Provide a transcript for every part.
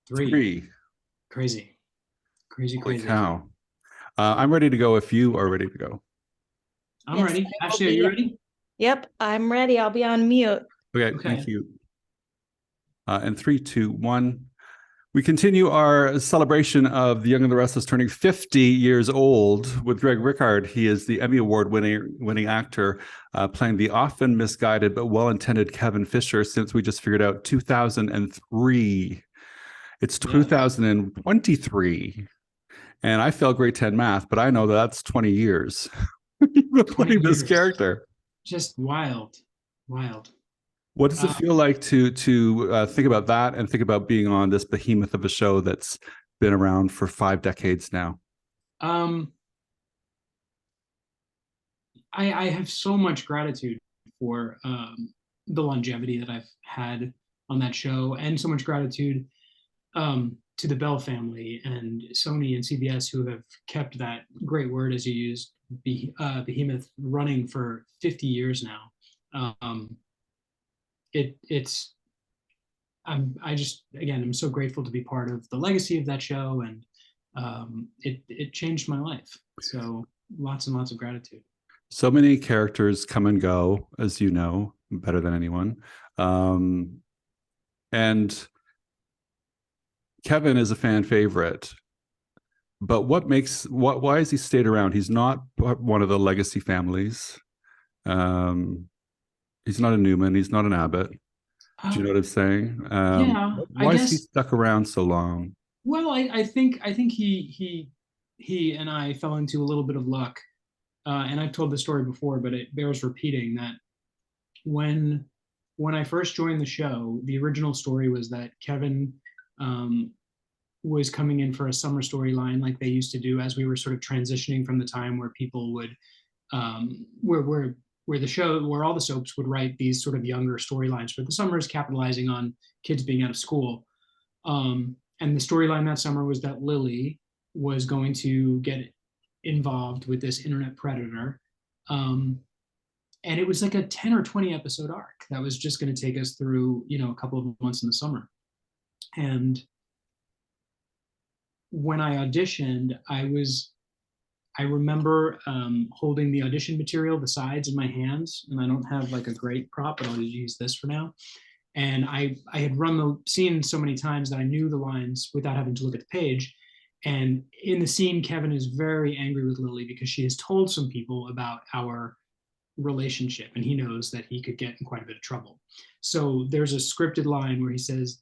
Three. Three. Crazy. Crazy, Holy crazy. cow. I'm ready to go if you are ready to go. I'm Yes, ready. I will Ashley, are you be. ready? Yep, I'm ready. I'll be on mute. Okay, thank Okay. you. And three, two, one. We continue our celebration of The Young and the Restless turning 50 years old with Greg Rikaart. He is the Emmy Award winning actor playing the often misguided but well-intended Kevin Fisher since we just figured out 2003. It's 2023. And I failed grade 10 math, but I know that's 20 years. 20 playing this years. character. Just wild. Wild. What does it feel like to think about that and think about being on this behemoth of a show that's been around for 5 decades now? I have so much gratitude for the longevity that I've had on that show, and so much gratitude to the Bell family and Sony and CBS who have kept that great word, as you used, behemoth, running for 50 years now. It's I just, again, I'm so grateful to be part of the legacy of that show, and it changed my life. So lots and lots of gratitude. So many characters come and go, as you know, better than anyone. And Kevin is a fan favorite. But why has he stayed around? He's not one of the legacy families. He's not a Newman. He's not an Abbott. Do you know what I'm saying? Yeah, I Why is he guess. stuck around so long? Well, I think he and I fell into a little bit of luck, and I've told this story before, but it bears repeating that when when I first joined the show, the original story was that Kevin um, was coming in for a summer storyline like they used to do, as we were sort of transitioning from the time where people would where the show, where all the soaps would write these sort of younger storylines for the summers, capitalizing on kids being out of school. And the storyline that summer was that Lily was going to get involved with this internet predator. Um, and it was like a 10 or 20 episode arc that was just going to take us through, a couple of months in the summer. And when I auditioned, I remember holding the audition material, the sides in my hands, and I don't have like a great prop, but I'll use this for now. And I had run the scene so many times that I knew the lines without having to look at the page. And in the scene, Kevin is very angry with Lily because she has told some people about our relationship, and he knows that he could get in quite a bit of trouble. So there's a scripted line where he says,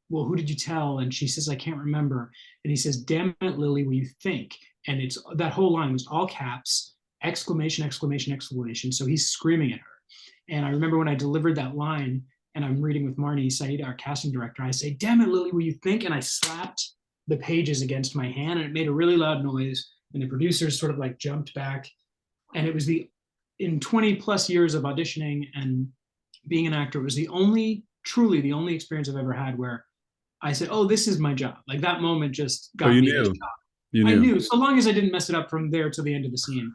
well, who did you tell? And she says, I can't remember. And he says, damn it, Lily, what do you think? And it's that whole line was all caps, exclamation, exclamation, exclamation. So he's screaming at her. And I remember when I delivered that line, and I'm reading with Marnie Said, our casting director, I say, damn it, Lily, what do you think? And I slapped the pages against my hand, and it made a really loud noise. And the producers sort of like jumped back. And it was in 20 plus years of auditioning and being an actor, it was truly the only experience I've ever had where I said, "Oh, this is my job." Like that moment just Oh, got you me this knew. job. You I knew. knew, so long as I didn't mess it up from there to the end of the scene.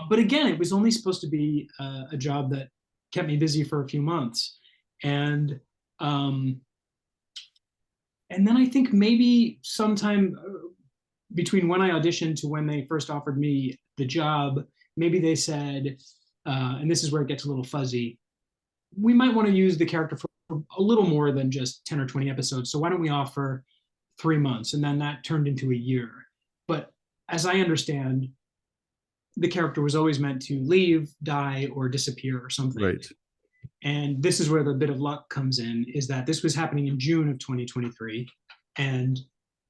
But again, it was only supposed to be a job that kept me busy for a few months, and um, and then I think maybe sometime between when I auditioned to when they first offered me the job, maybe they said, and this is where it gets a little fuzzy, we might want to use the character for a little more than just 10 or 20 episodes. So why don't we offer 3 months? And then that turned into a year. But as I understand, the character was always meant to leave, die, or disappear or something. Right. And this is where the bit of luck comes in, is that this was happening in June of 2023. And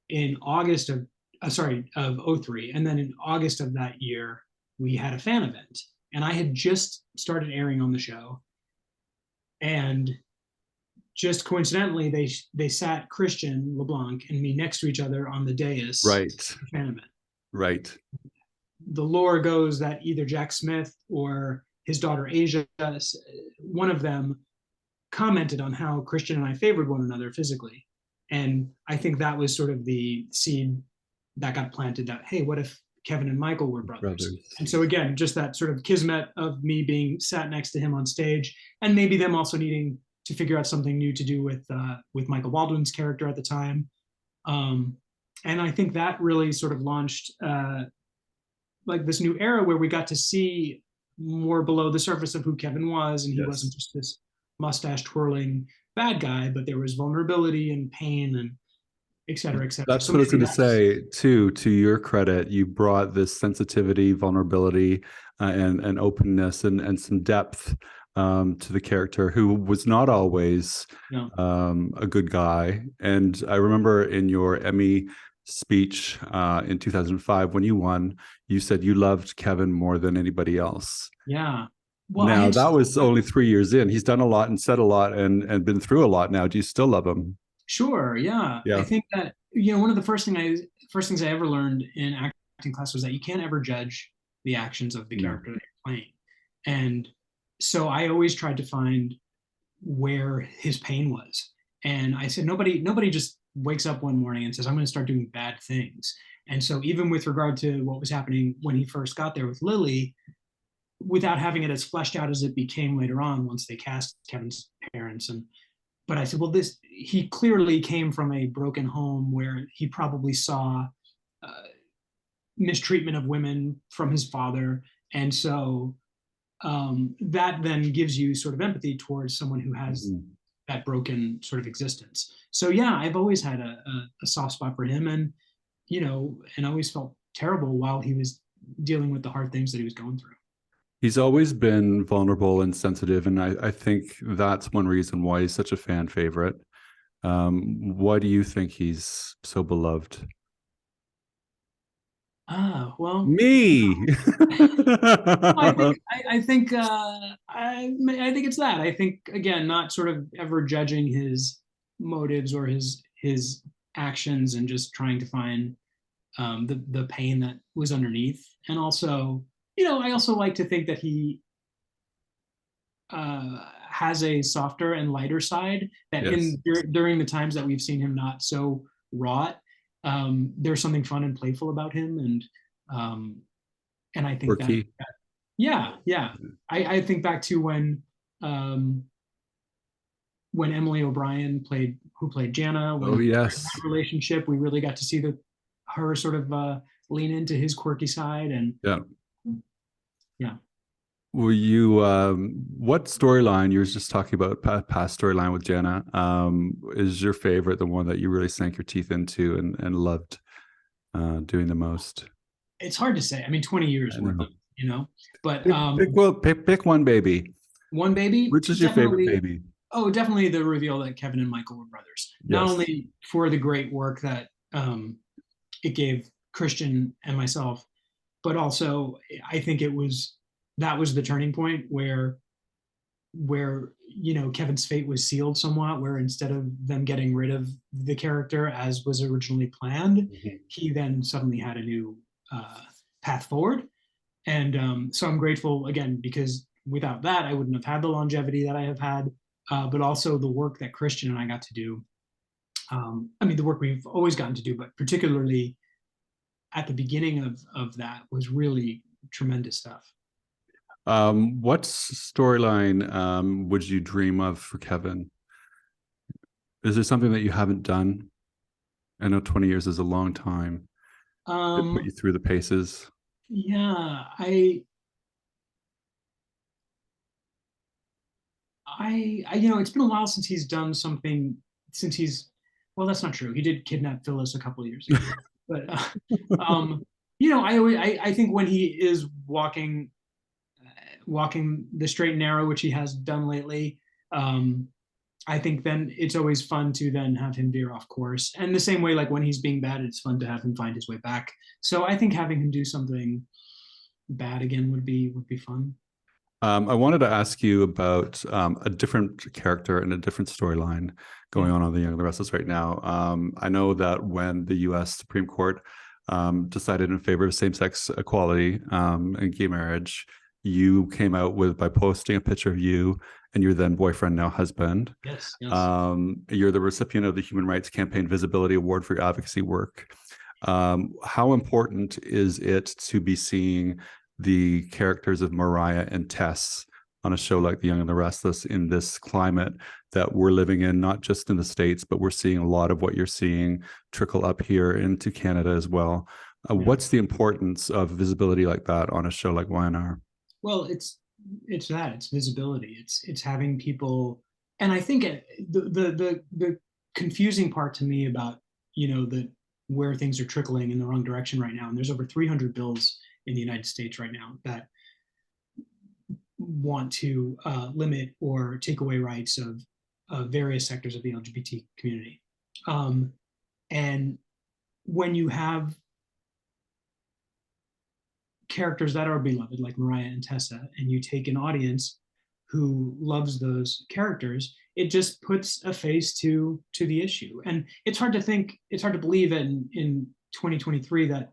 in August of 03. And then in August of that year, we had a fan event. And I had just started airing on the show. And just coincidentally, they sat Christian LeBlanc and me next to each other on the dais. Right. Fan event. Right. The lore goes that either Jack Smith or his daughter Asia, one of them, commented on how Christian and I favored one another physically. And I think that was sort of the seed that got planted that, hey, what if Kevin and Michael were brothers? And so again, just that sort of kismet of me being sat next to him on stage, and maybe them also needing to figure out something new to do with Michael Baldwin's character at the time. And I think that really sort of launched like this new era where we got to see more below the surface of who Kevin was, and he wasn't Yes. just this mustache twirling bad guy, but there was vulnerability and pain and et cetera, et cetera. That's So what I was maybe going to that's say too. To your credit, you brought this sensitivity, vulnerability, and openness and some depth to the character, who was not always you know, a good guy. And I remember in your Emmy speech in 2005 when you won, you said you loved Kevin more than anybody else. yeah. Well, I Now had that was only 3 years in. He's done a lot and said a lot and been through a lot. Now, do you still love him? sure, yeah. I Yeah. think that one of the first things I ever learned in acting class was that you can't ever judge the actions of the No. character that you're playing, and so I always tried to find where his pain was. And I said, nobody just wakes up one morning and says, I'm going to start doing bad things. And so even with regard to what was happening when he first got there with Lily, without having it as fleshed out as it became later on once they cast Kevin's parents, and but I said, well, this he clearly came from a broken home where he probably saw uh, mistreatment of women from his father, and so that then gives you sort of empathy towards someone who has Mhm. that broken sort of existence. So yeah, I've always had a soft spot for him, and and always felt terrible while he was dealing with the hard things that he was going through. He's always been vulnerable and sensitive, and I think that's one reason why he's such a fan favorite. Why do you think he's so beloved? Ah, well, Me. I think it's that. I think again, not sort of ever judging his motives or his actions, and just trying to find the pain that was underneath. And also, I also like to think that he has a softer and lighter side. That Yes. during the times that we've seen him not so wrought, there's something fun and playful about him, um, and I think that Quirky. yeah, yeah. I think back to um, when Emily O'Brien who played Jana, Oh, when during that yes. relationship we really got to see her sort of lean into his quirky side, and Yeah. yeah. Were you, what storyline, you were just talking about past storyline with Jenna, is your favorite, the one that you really sank your teeth into and loved doing the most? It's hard to say. I mean, 20 years I worth know. of, but Pick one baby. one baby, Which is your favorite definitely. baby? Oh, definitely the reveal that Kevin and Michael were brothers. Not Yes. only for the great work that it gave Christian and myself, but also I think that was the turning point where Kevin's fate was sealed somewhat, where instead of them getting rid of the character as was originally planned, Mhm. he then suddenly had a new path forward. And so I'm grateful again, because without that I wouldn't have had the longevity that I have had, but also the work that Christian and I got to do. I mean, the work we've always gotten to do, but particularly at the beginning of that was really tremendous stuff. What storyline would you dream of for Kevin? Is there something that you haven't done? I know 20 years is a long time. It put um you through the paces. yeah, it's been a while since he's done something, since he's well, that's not true. He did kidnap Phyllis a couple of years ago. But I think when he is walking the straight and narrow, which he has done lately, um I think then it's always fun to then have him veer off course. And the same way, like when he's being bad, it's fun to have him find his way back. So I think having him do something bad again would be fun. I wanted to ask you about a different character and a different storyline going Yeah. on The Young and the Restless right now. I know that when the U.S. Supreme Court decided in favor of same-sex equality and gay marriage, you came out by posting a picture of you and your then boyfriend, now husband. Yes. Yes. You're the recipient of the Human Rights Campaign Visibility Award for your advocacy work. How important is it to be seeing the characters of Mariah and Tess on a show like The Young and the Restless in this climate that we're living in, not just in the States, but we're seeing a lot of what you're seeing trickle up here into Canada as well. What's the importance of visibility like that on a show like YNR? Well, it's visibility. It's having people, and I think the confusing part to me about where things are trickling in the wrong direction right now, and there's over 300 bills in the United States right now that want to limit or take away rights of various sectors of the LGBT community. And when you have characters that are beloved, like Mariah and Tessa, and you take an audience who loves those characters, it just puts a face to the issue. And it's hard to believe in 2023 that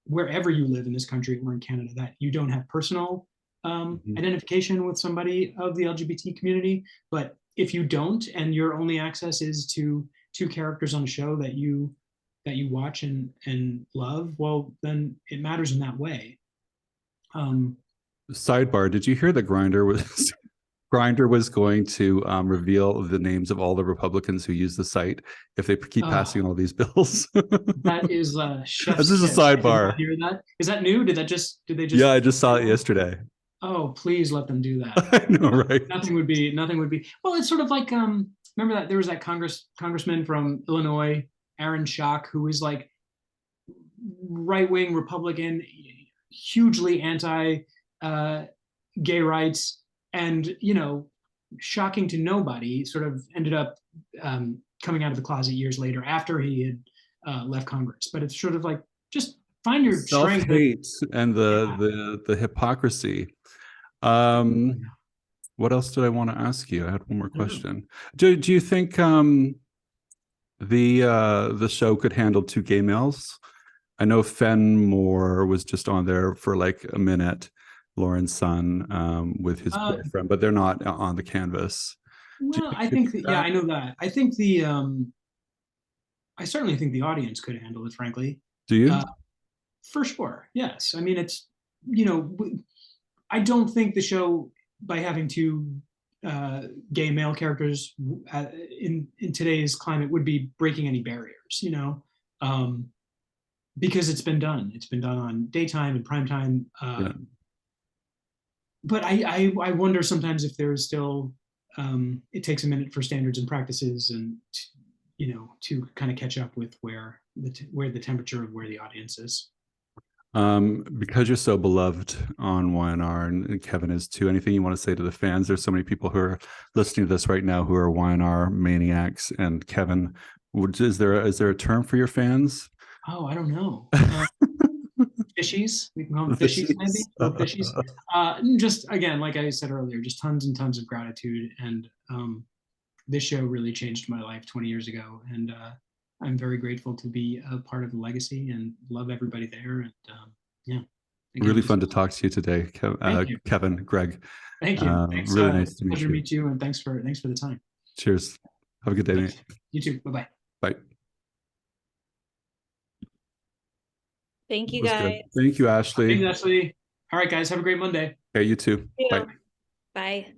wherever you live in this country or in Canada, that you don't have personal identification with somebody of the LGBT community. But if you don't, and your only access is to two characters on a show that you watch and love, well, then it matters in that way. Sidebar: did you hear that Grindr was going to reveal the names of all the Republicans who use the site if they keep passing all these bills? That is chef's This is a kiss. I did sidebar. not hear that. Is that new? Did they just? Yeah, I just saw it yesterday. Oh, please let them do that. I know, right? Nothing would be. Well, it's sort of like remember that there was that congressman from Illinois, Aaron Schock, who was like right-wing Republican, hugely anti gay rights, and shocking to nobody, sort of ended up coming out of the closet years later after he had left Congress. But it's sort of like, just find your strength. Self-hate and the hypocrisy. What else did I want to ask you? I had one more question. Do you think the show could handle two gay males? I know Fenmore was just on there for like a minute, Lauren's son, with his boyfriend, but they're not on the canvas. Well, I think I know that. I think I certainly think the audience could handle it, frankly. Do you? For sure, yes. I mean, it's, I don't think the show, by having two gay male characters in today's climate, would be breaking any barriers, because it's been done. It's been done on daytime and primetime. But I wonder sometimes if there is still, it takes a minute for standards and practices and to kind of catch up with where the temperature of where the audience is. Because you're so beloved on YNR, and Kevin is too, anything you want to say to the fans? There's so many people who are listening to this right now who are YNR maniacs. And Kevin, is there a term for your fans? Oh, I don't know. Fishies. We can call them fishies, maybe. Fishies. Just again, like I said earlier, just tons and tons of gratitude. And this show really changed my life 20 years ago. And I'm very grateful to be a part of the legacy and love everybody there. And again, really fun to talk to you today, Kevin, Greg. Thank you. Thanks, really nice to meet you. Pleasure to meet you, and thanks for the time. Cheers. Have a good day, mate. You too. Bye-bye. Bye. Thank you, guys. Thank you, Ashley. Thanks, Ashley. All right, guys. Have a great Monday. Okay, you too. Bye. Bye.